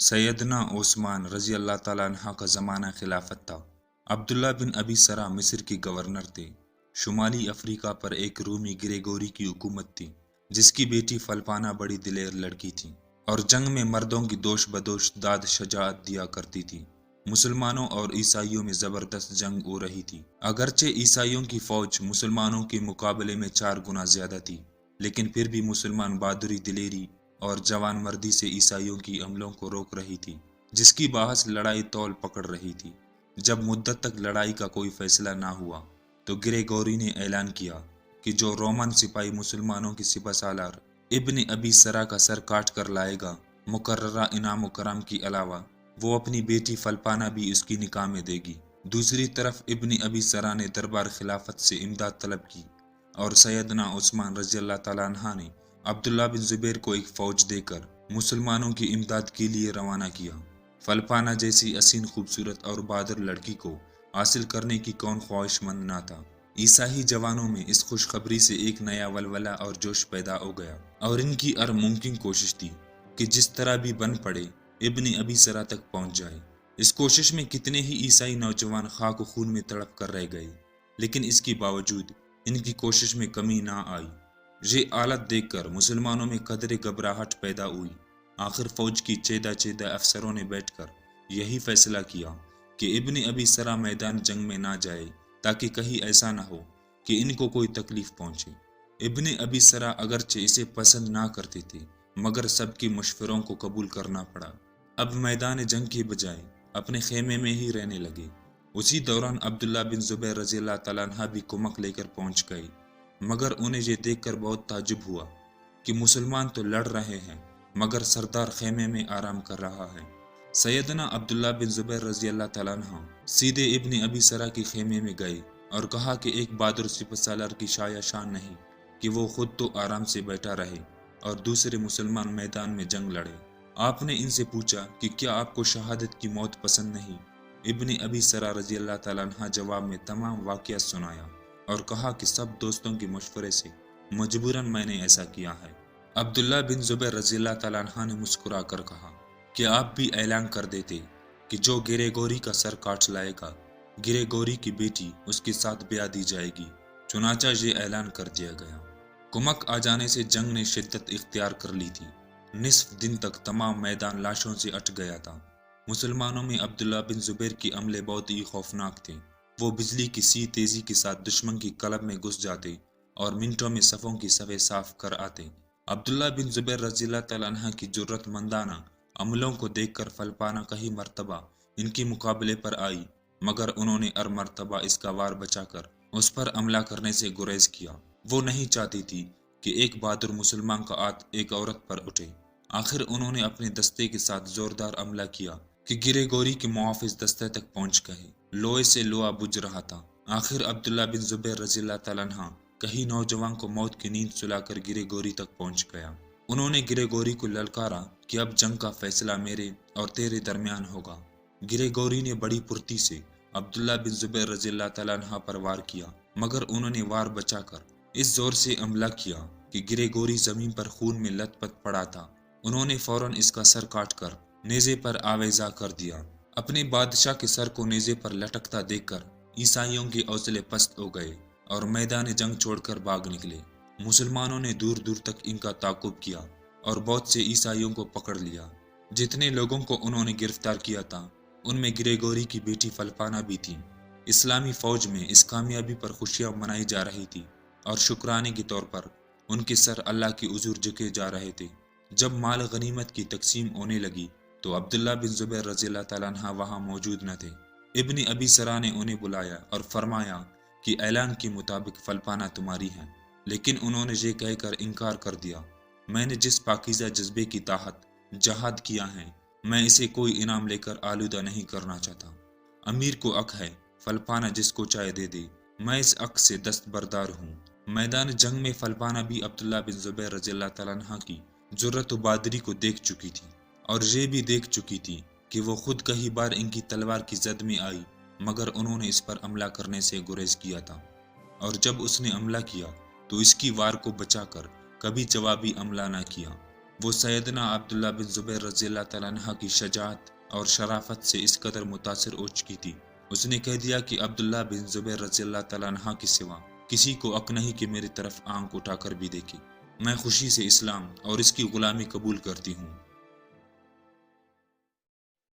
सैयदना ओस्मान रजी अल्लाह ताला अन्हा का ज़माना खिलाफत था। अब्दुल्ला बिन अबी सरा मिस्र के गवर्नर थे। शुमाली अफ्रीका पर एक रूमी ग्रेगोरी की हुकूमत थी, जिसकी बेटी फलपाना बड़ी दिलेर लड़की थी और जंग में मर्दों की दोष बदोश दाद शजाअत दिया करती थी। मुसलमानों और ईसाइयों में ज़बरदस्त जंग हो रही थी। अगरचे ईसाइयों की फ़ौज मुसलमानों के मुकाबले में 4 गुना ज़्यादा थी, लेकिन फिर भी मुसलमान बहादुरी, दिलेरी और जवान मर्दी से ईसाइयों की हमलों को रोक रही थी, जिसकी बाहस लड़ाई तौल पकड़ रही थी। जब मुद्दत तक लड़ाई का कोई फैसला ना हुआ तो ग्रेगोरी ने ऐलान किया कि जो रोमन सिपाही मुसलमानों की सिपहसालार इब्न अबी सरा का सर काट कर लाएगा, मुकर्ररा इनाम व करम के अलावा वो अपनी बेटी फलपाना भी उसकी निकाह में देगी। दूसरी तरफ इब्न अबी सरा ने दरबार खिलाफत से इमदाद तलब की और सैयदना उस्मान रज़ी अल्लाह ताला अन्हा ने अब्दुल्ला बिन जुबैर को एक फौज देकर मुसलमानों की इमदाद के लिए रवाना किया। फलपाना जैसी हसीन, खूबसूरत और बहादुर लड़की को हासिल करने की कौन ख्वाहिशमंद ना था। ईसाई जवानों में इस खुशखबरी से एक नया वलवला और जोश पैदा हो गया और इनकी हर मुमकिन कोशिश थी कि जिस तरह भी बन पड़े इब्न अबी सरा तक पहुंच जाए। इस कोशिश में कितने ही ईसाई नौजवान खाक खून में तड़प कर रह गए, लेकिन इसके बावजूद इनकी कोशिश में कमी ना आई। ये हालत देखकर मुसलमानों में कदरे घबराहट पैदा हुई। आखिर फौज की चेदा चेदा अफसरों ने बैठकर यही फैसला किया कि इब्न अबी सरा मैदान जंग में ना जाए, ताकि कहीं ऐसा ना हो कि इनको कोई तकलीफ पहुंचे। इब्न अबी सरा अगरचे इसे पसंद ना करते थे, मगर सबके मशवरों को कबूल करना पड़ा। अब मैदान जंग के बजाय अपने खेमे में ही रहने लगे। उसी दौरान अब्दुल्ला बिन जुबैर रज़ी अल्लाह ताला अन्हा भी कुमक लेकर पहुंच गए, मगर उन्हें ये देखकर बहुत ताज्जुब हुआ कि मुसलमान तो लड़ रहे हैं, मगर सरदार खेमे में आराम कर रहा है। सैयदना अब्दुल्ला बिन जुबैर रज़ी अल्लाह ताला अन्हा सीधे इब्न अबी सरा के खेमे में गए और कहा कि एक बहादुर सिपहसालार की शाया शान नहीं कि वो खुद तो आराम से बैठा रहे और दूसरे मुसलमान मैदान में जंग लड़े। आपने इनसे पूछा कि क्या आपको शहादत की मौत पसंद नहीं? इब्न अबी सरा रज़ी अल्लाह ताला अन्हा जवाब में तमाम वाक़या सुनाया और कहा कि सब दोस्तों के मशवरे से मजबूरन मैंने ऐसा किया है। अब्दुल्ला बिन जुबैर रज़ी अल्लाह ताला अन्हा ने मुस्कुरा कर कहा कि आप भी ऐलान कर देते कि जो ग्रेगोरी का सर काट लाएगा, ग्रेगोरी की बेटी उसके साथ ब्याह दी जाएगी। चुनाचा ये ऐलान कर दिया गया। कुमक आ जाने से जंग ने शिद्दत इख्तियार कर ली थी। निस्फ दिन तक तमाम मैदान लाशों से अट गया था। मुसलमानों में अब्दुल्ला बिन जुबैर के हमले बहुत ही खौफनाक थे। वो बिजली की सी तेजी के साथ दुश्मन की कलब में घुस जाते और मिनटों में सफ़ों की सफ़े साफ कर आते। अब्दुल्ला बिन जुबैर रज़ी अल्लाह ताला अन्हा की जुर्रतमंदाना अमलों को देखकर फलपाना कई मर्तबा इनके मुकाबले पर आई, मगर उन्होंने हर मर्तबा इसका वार बचाकर उस पर हमला करने से गुरेज किया। वो नहीं चाहती थी कि एक बहादुर मुसलमान का हाथ एक औरत पर उठे। आखिर उन्होंने अपने दस्ते के साथ जोरदार हमला किया कि ग्रेगोरी के मुहाफिज दस्ते तक पहुंच गए। लोहे से लोहा बुझ रहा था। आखिर अब्दुल्ला बिन जुबैर रज़ी अल्लाह ताला अन्हा कहीं नौजवान को मौत की नींद सुलाकर ग्रेगोरी तक पहुंच गया। उन्होंने ग्रेगोरी को ललकारा कि अब जंग का फैसला मेरे और तेरे दरमियान होगा। ग्रेगोरी ने बड़ी फुर्ती से अब्दुल्ला बिन जुबैर रज़ी अल्लाह ताला अन्हा पर वार किया, मगर उन्होंने वार बचाकर इस जोर से हमला किया कि ग्रेगोरी जमीन पर खून में लथपथ पड़ा था। उन्होंने फौरन इसका सर काटकर नेज़े पर आवेजा कर दिया। अपने बादशाह के सर को नेज़े पर लटकता देखकर ईसाइयों के हौसले पस्त हो गए और मैदान जंग छोड़कर भाग निकले। मुसलमानों ने दूर दूर तक इनका ताक़ुब किया और बहुत से ईसाइयों को पकड़ लिया। जितने लोगों को उन्होंने गिरफ्तार किया था, उनमें ग्रेगोरी की बेटी फलपाना भी थी। इस्लामी फ़ौज में इस कामयाबी पर खुशियाँ मनाई जा रही थी और शुक्राने के तौर पर उनके सर अल्लाह के हुज़ूर झुके जा रहे थे। जब माल गनीमत की तकसीम होने लगी तो अब्दुल्ला बिन जुबैर रज़ी अल्लाह ताला अन्हा वहाँ मौजूद न थे। इब्न अबी सरा ने उन्हें बुलाया और फरमाया कि ऐलान के मुताबिक फलपाना तुम्हारी है, लेकिन उन्होंने ये कहकर इनकार कर दिया, मैंने जिस पाकीज़ा जज्बे की ताहत जहाद किया है, मैं इसे कोई इनाम लेकर आलूदा नहीं करना चाहता। अमीर को हक है फलपाना जिसको चाहे दे दे, मैं इस हक से दस्तबरदार हूँ। मैदान जंग में फलपाना भी अब्दुल्ला बिन जुबैर रज़ी अल्लाह ताला अन्हा की जुर्रत व बहादुरी को देख चुकी थी और ये भी देख चुकी थी कि वो खुद कई बार इनकी तलवार की जद में आई, मगर उन्होंने इस पर हमला करने से गुरेज किया था और जब उसने हमला किया तो इसकी वार को बचाकर कभी जवाबी हमला न किया। وہ سیدنا عبداللہ بن زبیر رضی اللہ تعالیٰ عنہ کی شجاعت اور شرافت سے اس قدر متاثر ہو چکی تھی، اس نے کہہ دیا کہ عبداللہ بن زبیر رضی اللہ تعالیٰ عنہ کے سوا کسی کو حق نہیں کہ میری طرف آنکھ اٹھا کر بھی دیکھے، میں خوشی سے اسلام اور اس کی غلامی قبول کرتی ہوں۔